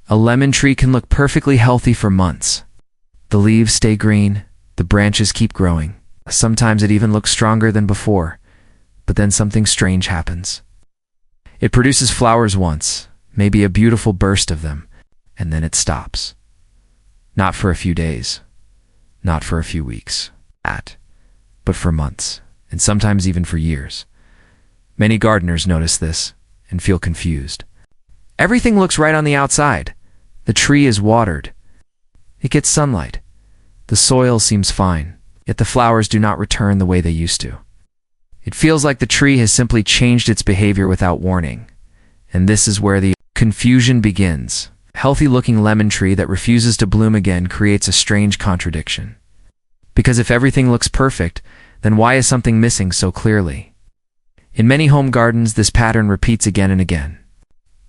A lemon tree can look perfectly healthy for months. The leaves stay green, the branches keep growing. Sometimes it even looks stronger than before, but then something strange happens. It produces flowers once, maybe a beautiful burst of them, and then it stops. Not for a few days, not for a few weeks, but for months, and sometimes even for years. Many gardeners notice this and feel confused. Everything looks right on the outside. The tree is watered. It gets sunlight. The soil seems fine, yet the flowers do not return the way they used to. It feels like the tree has simply changed its behavior without warning. And this is where the confusion begins. A healthy-looking lemon tree that refuses to bloom again creates a strange contradiction. Because if everything looks perfect, then why is something missing so clearly? In many home gardens, this pattern repeats again and again.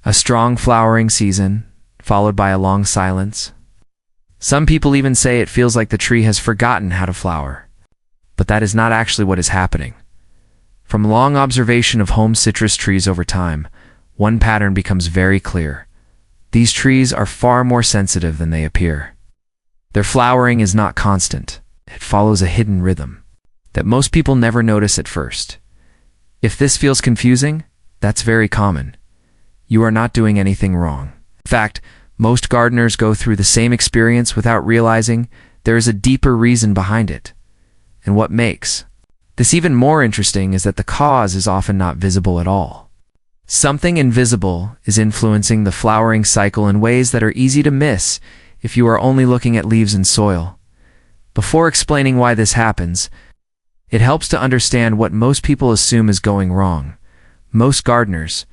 A strong flowering season, followed by a long silence. Some people even say it feels like the tree has forgotten how to flower. But that is not actually what is happening. From long observation of home citrus trees over time, one pattern becomes very clear. These trees are far more sensitive than they appear. Their flowering is not constant. It follows a hidden rhythm that most people never notice at first. If this feels confusing, that's very common. You are not doing anything wrong. In fact, most gardeners go through the same experience without realizing there is a deeper reason behind it. And what makes this even more interesting is that the cause is often not visible at all. Something invisible is influencing the flowering cycle in ways that are easy to miss if you are only looking at leaves and soil. Before explaining why this happens, it helps to understand what most people assume is going wrong. Most gardeners,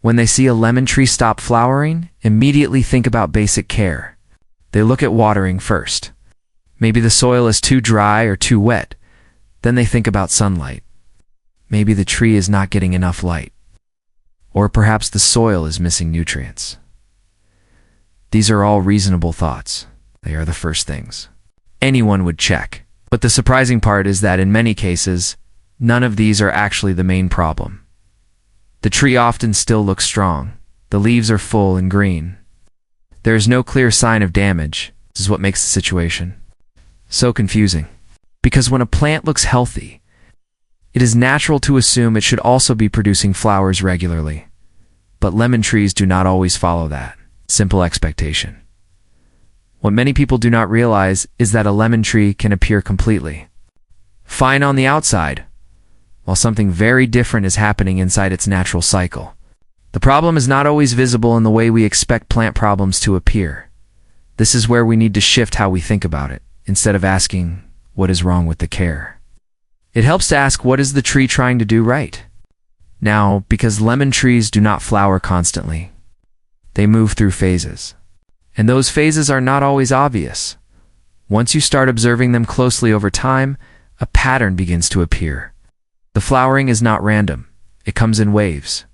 when they see a lemon tree stop flowering, immediately think about basic care. They look at watering first. Maybe the soil is too dry or too wet. Then they think about sunlight. Maybe the tree is not getting enough light. Or perhaps the soil is missing nutrients. These are all reasonable thoughts. They are the first things anyone would check. But the surprising part is that in many cases, none of these are actually the main problem. The tree often still looks strong. The leaves are full and green. There is no clear sign of damage. This is what makes the situation so confusing. Because when a plant looks healthy, it is natural to assume it should also be producing flowers regularly. But lemon trees do not always follow that simple expectation. What many people do not realize is that a lemon tree can appear completely fine on the outside, while something very different is happening inside its natural cycle. The problem is not always visible in the way we expect plant problems to appear. This is where we need to shift how we think about it, instead of asking, what is wrong with the care? It helps to ask, what is the tree trying to do right? Now, because lemon trees do not flower constantly, they move through phases. And those phases are not always obvious. Once you start observing them closely over time, a pattern begins to appear. The flowering is not random. It comes in waves.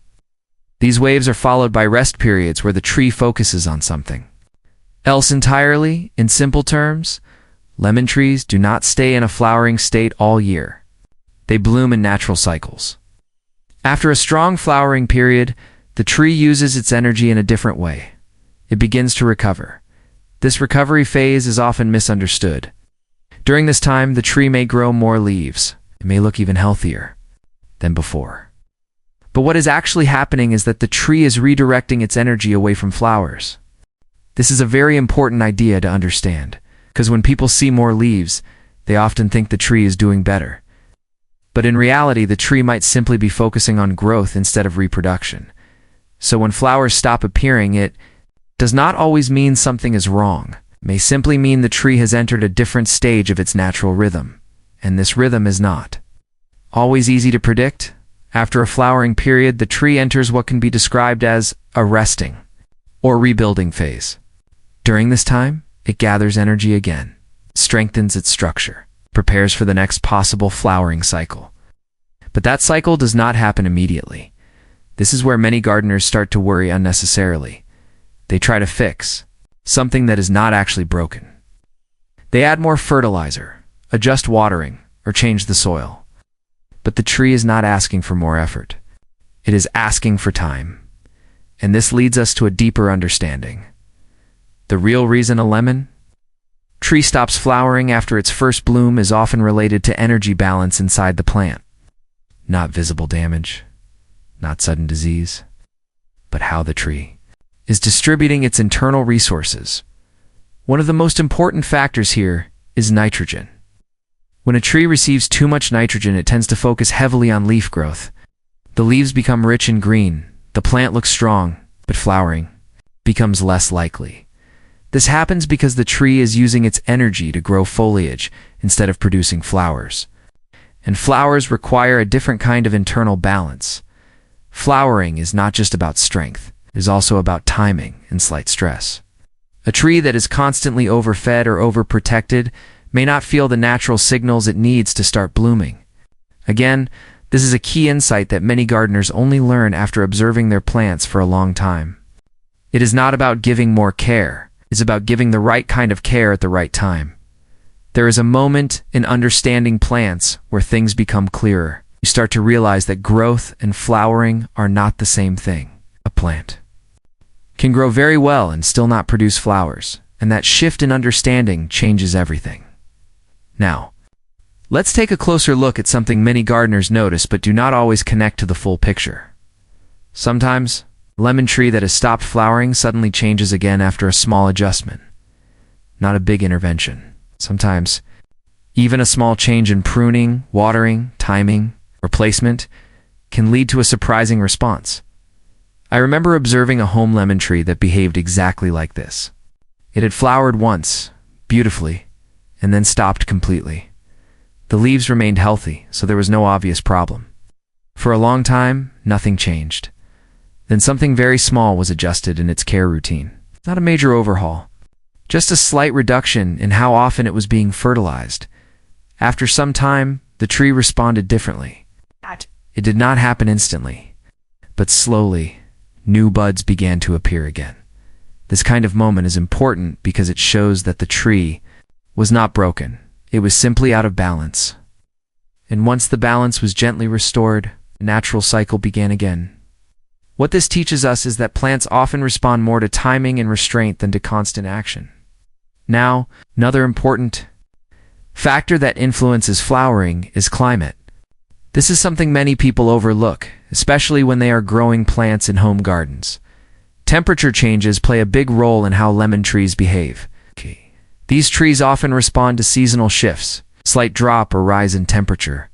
These waves are followed by rest periods where the tree focuses on something else entirely. In simple terms, lemon trees do not stay in a flowering state all year. They bloom in natural cycles. After a strong flowering period, the tree uses its energy in a different way. It begins to recover. This recovery phase is often misunderstood. During this time, the tree may grow more leaves. It may look even healthier than before. But what is actually happening is that the tree is redirecting its energy away from flowers. This is a very important idea to understand, because when people see more leaves, they often think the tree is doing better. But in reality, the tree might simply be focusing on growth instead of reproduction. So when flowers stop appearing, it does not always mean something is wrong. It may simply mean the tree has entered a different stage of its natural rhythm. And this rhythm is not always easy to predict. After a flowering period, the tree enters what can be described as a resting or rebuilding phase. During this time, it gathers energy again, strengthens its structure, prepares for the next possible flowering cycle. But that cycle does not happen immediately. This is where many gardeners start to worry unnecessarily. They try to fix something that is not actually broken. They add more fertilizer, adjust watering, or change the soil. But the tree is not asking for more effort. It is asking for time. And this leads us to a deeper understanding. The real reason a lemon tree stops flowering after its first bloom is often related to energy balance inside the plant. Not visible damage, not sudden disease, but how the tree is distributing its internal resources. One of the most important factors here is nitrogen. When a tree receives too much nitrogen, it tends to focus heavily on leaf growth. The leaves become rich and green, the plant looks strong, but flowering becomes less likely. This happens because the tree is using its energy to grow foliage instead of producing flowers. And flowers require a different kind of internal balance. Flowering is not just about strength, it is also about timing and slight stress. A tree that is constantly overfed or overprotected may not feel the natural signals it needs to start blooming. Again, this is a key insight that many gardeners only learn after observing their plants for a long time. It is not about giving more care. It's about giving the right kind of care at the right time. There is a moment in understanding plants where things become clearer. You start to realize that growth and flowering are not the same thing. A plant can grow very well and still not produce flowers, and that shift in understanding changes everything. Now, let's take a closer look at something many gardeners notice but do not always connect to the full picture. Sometimes, a lemon tree that has stopped flowering suddenly changes again after a small adjustment. Not a big intervention. Sometimes, even a small change in pruning, watering, timing, or placement can lead to a surprising response. I remember observing a home lemon tree that behaved exactly like this. It had flowered once, beautifully, and then stopped completely. The leaves remained healthy, so there was no obvious problem. For a long time, nothing changed. Then something very small was adjusted in its care routine. Not a major overhaul, just a slight reduction in how often it was being fertilized. After some time, the tree responded differently. It did not happen instantly, but slowly, new buds began to appear again. This kind of moment is important because it shows that the tree was not broken. It was simply out of balance. And once the balance was gently restored, the natural cycle began again. What this teaches us is that plants often respond more to timing and restraint than to constant action. Now, another important factor that influences flowering is climate. This is something many people overlook, especially when they are growing plants in home gardens. Temperature changes play a big role in how lemon trees behave. These trees often respond to seasonal shifts. Slight drop or rise in temperature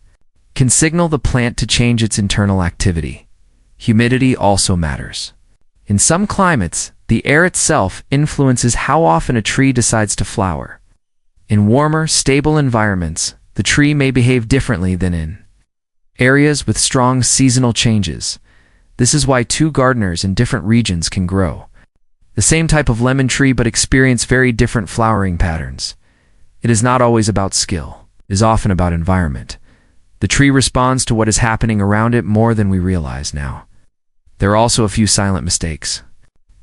can signal the plant to change its internal activity. Humidity also matters. In some climates, the air itself influences how often a tree decides to flower. In warmer, stable environments, the tree may behave differently than in areas with strong seasonal changes. This is why two gardeners in different regions can grow the same type of lemon tree but experience very different flowering patterns. It is not always about skill. It is often about environment. The tree responds to what is happening around it more than we realize now. There are also a few silent mistakes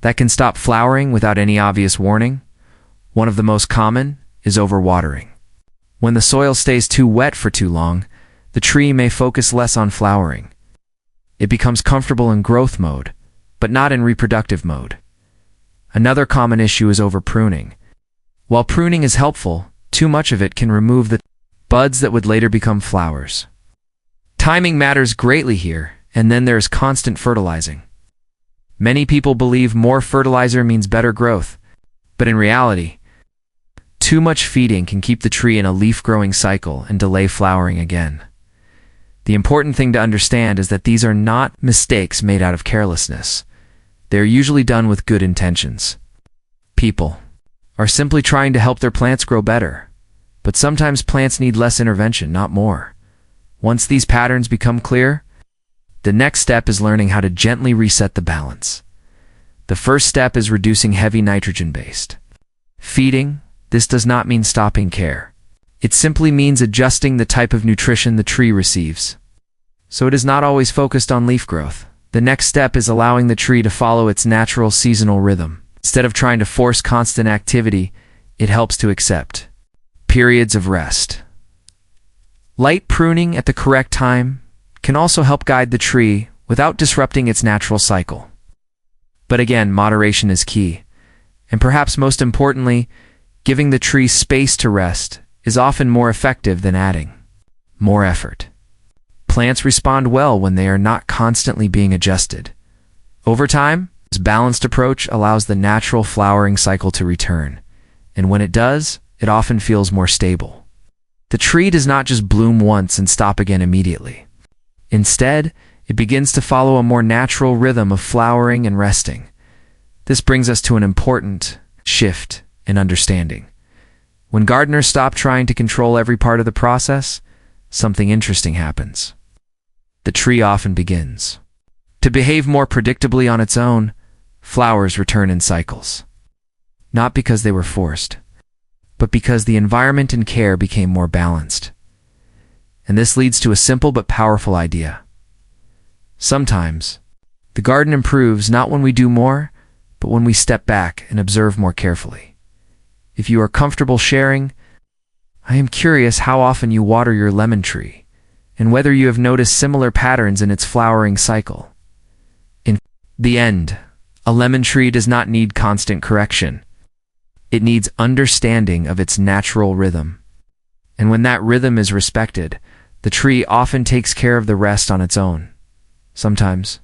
that can stop flowering without any obvious warning. One of the most common is overwatering. When the soil stays too wet for too long, the tree may focus less on flowering. It becomes comfortable in growth mode, but not in reproductive mode. Another common issue is overpruning. While pruning is helpful, too much of it can remove the buds that would later become flowers. Timing matters greatly here, and then there's constant fertilizing. Many people believe more fertilizer means better growth, but in reality, too much feeding can keep the tree in a leaf-growing cycle and delay flowering again. The important thing to understand is that these are not mistakes made out of carelessness. They are usually done with good intentions. People are simply trying to help their plants grow better, but sometimes plants need less intervention, not more. Once these patterns become clear, the next step is learning how to gently reset the balance. The first step is reducing heavy nitrogen-based feeding. This does not mean stopping care. It simply means adjusting the type of nutrition the tree receives. So it is not always focused on leaf growth. The next step is allowing the tree to follow its natural seasonal rhythm. Instead of trying to force constant activity, it helps to accept periods of rest. Light pruning at the correct time can also help guide the tree without disrupting its natural cycle. But again, moderation is key, And perhaps most importantly, giving the tree space to rest is often more effective than adding more effort. Plants respond well when they are not constantly being adjusted. Over time, this balanced approach allows the natural flowering cycle to return, and when it does, it often feels more stable. The tree does not just bloom once and stop again immediately. Instead, it begins to follow a more natural rhythm of flowering and resting. This brings us to an important shift in understanding. When gardeners stop trying to control every part of the process, something interesting happens. The tree often begins to behave more predictably on its own. Flowers return in cycles, not because they were forced, but because the environment and care became more balanced. And this leads to a simple but powerful idea. Sometimes, the garden improves not when we do more, but when we step back and observe more carefully. If you are comfortable sharing, I am curious how often you water your lemon tree, and whether you have noticed similar patterns in its flowering cycle. In the end, a lemon tree does not need constant correction. It needs understanding of its natural rhythm. And when that rhythm is respected, the tree often takes care of the rest on its own. Sometimes,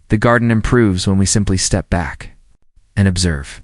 the garden improves when we simply step back and observe.